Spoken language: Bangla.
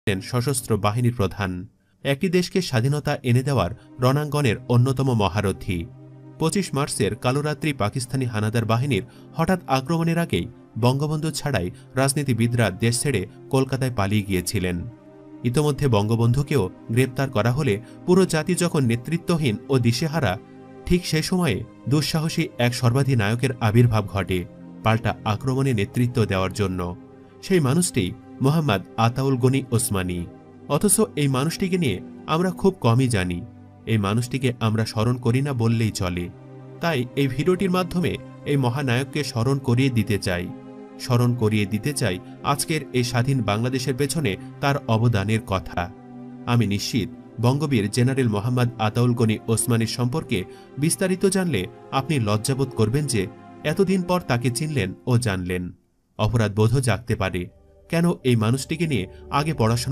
সশস্ত্র বাহিনীর প্রধান, একটি দেশকে স্বাধীনতা এনে দেওয়ার রণাঙ্গনের অন্যতম মহারথী। 25 মার্চের কালোরাত্রি পাকিস্তানি হানাদার বাহিনীর হঠাৎ আক্রমণের আগেই বঙ্গবন্ধু ছাড়াই রাজনীতিবিদরা দেশ ছেড়ে কলকাতায় পালিয়ে গিয়েছিলেন। ইতোমধ্যে বঙ্গবন্ধুকেও গ্রেপ্তার করা হলে পুরো জাতি যখন নেতৃত্বহীন ও দিশেহারা, ঠিক সে সময়ে দুঃসাহসী এক সর্বাধিনায়কের আবির্ভাব ঘটে পাল্টা আক্রমণে নেতৃত্ব দেওয়ার জন্য। সেই মানুষটি মোহাম্মদ আতাউল গনি ওসমানী। অথচ এই মানুষটিকে নিয়ে আমরা খুব কমই জানি। এই মানুষটিকে আমরা স্মরণ করি না বললেই চলে। তাই এই ভিডিওটির মাধ্যমে এই মহানায়ককে স্মরণ করিয়ে দিতে চাই আজকের এই স্বাধীন বাংলাদেশের পেছনে তার অবদানের কথা। আমি নিশ্চিত বঙ্গবীর জেনারেল মোহাম্মদ আতাউল গনি ওসমানীর সম্পর্কে বিস্তারিত জানলে আপনি লজ্জাবোধ করবেন যে এতদিন পর তাকে চিনলেন ও জানলেন। অপরাধ বোধও জাগতে পারে, কেন এই মানুষটিকে নিয়ে আগে পড়াশোনা